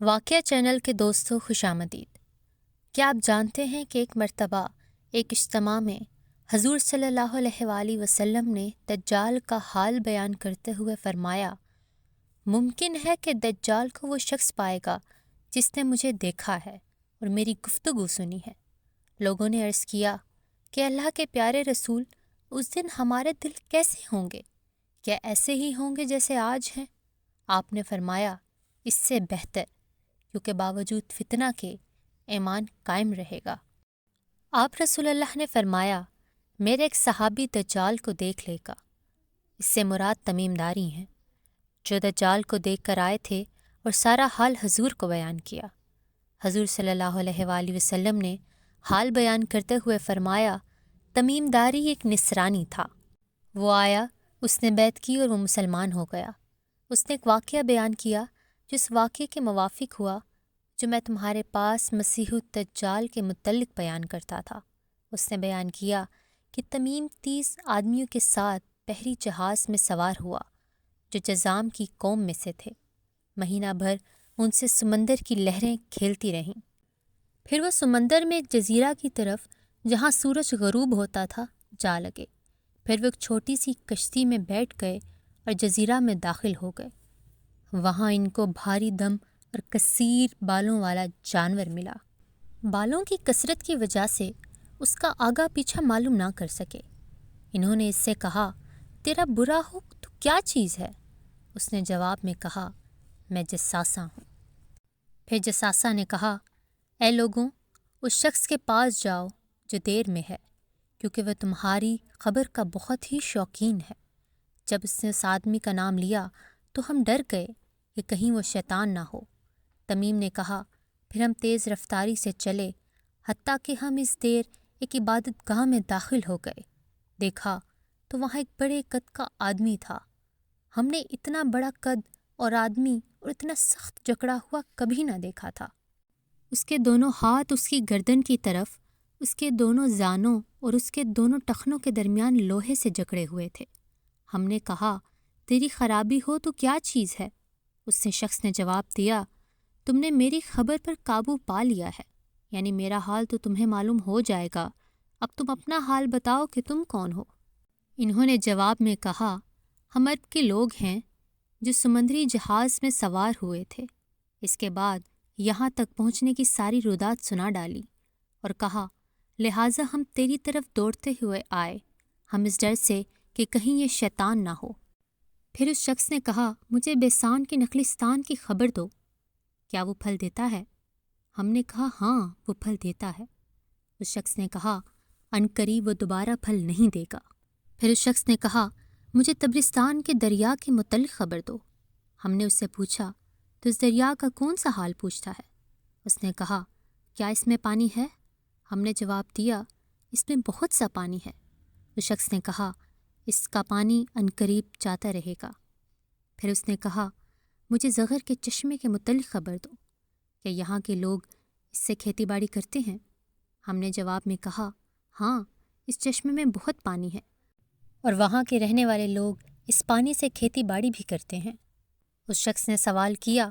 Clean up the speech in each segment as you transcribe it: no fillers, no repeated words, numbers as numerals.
واقعہ چینل کے دوستوں خوش آمدید۔ کیا آپ جانتے ہیں کہ ایک مرتبہ ایک اجتماع میں حضور صلی اللہ علیہ وآلہ وسلم نے دجال کا حال بیان کرتے ہوئے فرمایا، ممکن ہے کہ دجال کو وہ شخص پائے گا جس نے مجھے دیکھا ہے اور میری گفتگو سنی ہے۔ لوگوں نے عرض کیا کہ اللہ کے پیارے رسول، اس دن ہمارے دل کیسے ہوں گے؟ کیا ایسے ہی ہوں گے جیسے آج ہیں؟ آپ نے فرمایا، اس سے بہتر، کیونکہ باوجود فتنہ کے ایمان قائم رہے گا۔ آپ رسول اللہ نے فرمایا، میرے ایک صحابی دجال کو دیکھ لے گا۔ اس سے مراد تمیم داری ہیں، جو دجال کو دیکھ کر آئے تھے اور سارا حال حضور کو بیان کیا۔ حضور صلی اللہ علیہ وآلہ وسلم نے حال بیان کرتے ہوئے فرمایا، تمیم داری ایک نصرانی تھا، وہ آیا، اس نے بیعت کی اور وہ مسلمان ہو گیا۔ اس نے ایک واقعہ بیان کیا جس واقعے کے موافق ہوا جو میں تمہارے پاس مسیح الدجال کے متعلق بیان کرتا تھا۔ اس نے بیان کیا کہ تمیم 30 آدمیوں کے ساتھ بحری جہاز میں سوار ہوا جو جذام کی قوم میں سے تھے۔ مہینہ بھر ان سے سمندر کی لہریں کھیلتی رہیں، پھر وہ سمندر میں ایک جزیرہ کی طرف جہاں سورج غروب ہوتا تھا جا لگے۔ پھر وہ ایک چھوٹی سی کشتی میں بیٹھ گئے اور جزیرہ میں داخل ہو گئے۔ وہاں ان کو بھاری دم اور کثیر بالوں والا جانور ملا۔ بالوں کی کثرت کی وجہ سے اس کا آگا پیچھا معلوم نہ کر سکے۔ انہوں نے اس سے کہا، تیرا برا ہو تو کیا چیز ہے؟ اس نے جواب میں کہا، میں جساسہ ہوں۔ پھر جساسہ نے کہا، اے لوگوں، اس شخص کے پاس جاؤ جو دیر میں ہے، کیونکہ وہ تمہاری خبر کا بہت ہی شوقین ہے۔ جب اس نے اس آدمی کا نام لیا تو ہم ڈر گئے کہ کہیں وہ شیطان نہ ہو۔ تمیم نے کہا، پھر ہم تیز رفتاری سے چلے حتیٰ کہ ہم اس دیر ایک عبادت گاہ میں داخل ہو گئے۔ دیکھا تو وہاں ایک بڑے قد کا آدمی تھا۔ ہم نے اتنا بڑا قد اور آدمی اور اتنا سخت جکڑا ہوا کبھی نہ دیکھا تھا۔ اس کے دونوں ہاتھ اس کی گردن کی طرف، اس کے دونوں زانوں اور اس کے دونوں ٹخنوں کے درمیان لوہے سے جکڑے ہوئے تھے۔ ہم نے کہا، تیری خرابی ہو تو کیا چیز ہے؟ اس نے شخص نے جواب دیا، تم نے میری خبر پر قابو پا لیا ہے، یعنی میرا حال تو تمہیں معلوم ہو جائے گا، اب تم اپنا حال بتاؤ کہ تم کون ہو؟ انہوں نے جواب میں کہا، ہم عرب کے لوگ ہیں جو سمندری جہاز میں سوار ہوئے تھے۔ اس کے بعد یہاں تک پہنچنے کی ساری رودات سنا ڈالی اور کہا، لہٰذا ہم تیری طرف دوڑتے ہوئے آئے، ہم اس ڈر سے کہ کہیں یہ شیطان نہ ہو۔ پھر اس شخص نے کہا، مجھے بیسان کے نخلستان کی خبر دو، کیا وہ پھل دیتا ہے؟ ہم نے کہا، ہاں وہ پھل دیتا ہے۔ اس شخص نے کہا، عنقریب وہ دوبارہ پھل نہیں دے گا۔ پھر اس شخص نے کہا، مجھے تبرستان کے دریا کے متعلق خبر دو۔ ہم نے اس سے پوچھا، تو اس دریا کا کون سا حال پوچھتا ہے؟ اس نے کہا، کیا اس میں پانی ہے؟ ہم نے جواب دیا، اس میں بہت سا پانی ہے۔ اس شخص نے کہا، اس کا پانی عنقریب جاتا رہے گا۔ پھر اس نے کہا، مجھے زغر کے چشمے کے متعلق خبر دو، کیا یہاں کے لوگ اس سے کھیتی باڑی کرتے ہیں؟ ہم نے جواب میں کہا، ہاں اس چشمے میں بہت پانی ہے اور وہاں کے رہنے والے لوگ اس پانی سے کھیتی باڑی بھی کرتے ہیں۔ اس شخص نے سوال کیا،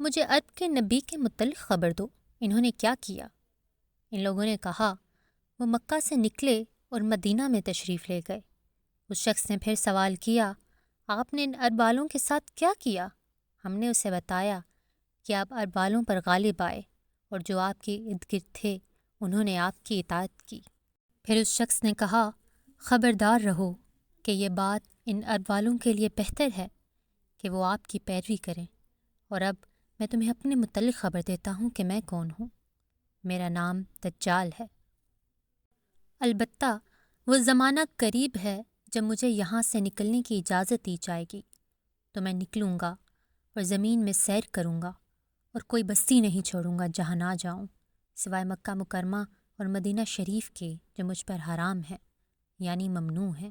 مجھے عرب کے نبی کے متعلق خبر دو، انہوں نے کیا کیا؟ ان لوگوں نے کہا، وہ مکہ سے نکلے اور مدینہ میں تشریف لے گئے۔ اس شخص نے پھر سوال کیا، آپ نے ان عرب والوں کے ساتھ کیا کیا؟ ہم نے اسے بتایا کہ آپ عرب والوں پر غالب آئے اور جو آپ کے ارد گرد تھے انہوں نے آپ کی اطاعت کی۔ پھر اس شخص نے کہا، خبردار رہو کہ یہ بات ان عرب والوں کے لیے بہتر ہے کہ وہ آپ کی پیروی کریں، اور اب میں تمہیں اپنے متعلق خبر دیتا ہوں کہ میں کون ہوں۔ میرا نام دجال ہے۔ البتہ وہ زمانہ قریب ہے جب مجھے یہاں سے نکلنے کی اجازت دی جائے گی تو میں نکلوں گا اور زمین میں سیر کروں گا اور کوئی بستی نہیں چھوڑوں گا جہاں نہ جاؤں، سوائے مکہ مکرمہ اور مدینہ شریف کے جو مجھ پر حرام ہے، یعنی ممنوع ہے۔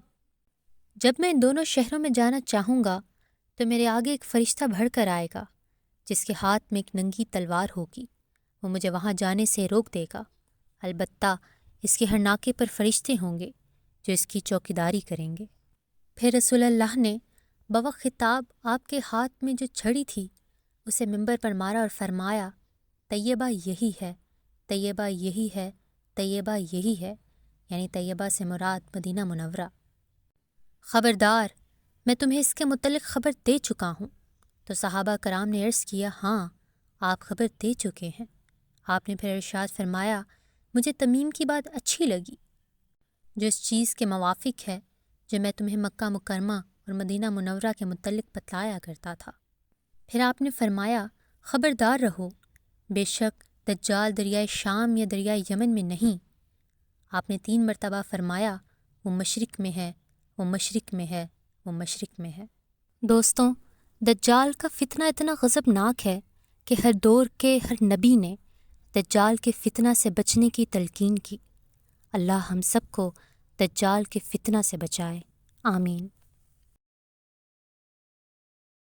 جب میں ان دونوں شہروں میں جانا چاہوں گا تو میرے آگے ایک فرشتہ بڑھ کر آئے گا جس کے ہاتھ میں ایک ننگی تلوار ہوگی، وہ مجھے وہاں جانے سے روک دے گا۔ البتہ اس کے ہر ناکے پر فرشتے ہوں گے جو اس کی چوکیداری کریں گے۔ پھر رسول اللہ نے بوقت خطاب آپ کے ہاتھ میں جو چھڑی تھی اسے منبر پر مارا اور فرمایا، طیبہ یہی ہے، طیبہ یہی ہے، طیبہ یہی ہے، یعنی طیبہ سے مراد مدینہ منورہ۔ خبردار، میں تمہیں اس کے متعلق خبر دے چکا ہوں۔ تو صحابہ کرام نے عرض کیا، ہاں آپ خبر دے چکے ہیں۔ آپ نے پھر ارشاد فرمایا، مجھے تمیم کی بات اچھی لگی جو اس چیز کے موافق ہے جو میں تمہیں مکہ مکرمہ اور مدینہ منورہ کے متعلق بتلایا کرتا تھا۔ پھر آپ نے فرمایا، خبردار رہو، بے شک دجال دریائے شام یا دریائے یمن میں نہیں۔ آپ نے 3 مرتبہ فرمایا، وہ مشرق میں ہے، وہ مشرق میں ہے، وہ مشرق میں ہے۔ دوستوں، دجال کا فتنہ اتنا غضبناک ہے کہ ہر دور کے ہر نبی نے دجال کے فتنہ سے بچنے کی تلقین کی۔ اللہ ہم سب کو دجال کے فتنہ سے بچائے، آمین۔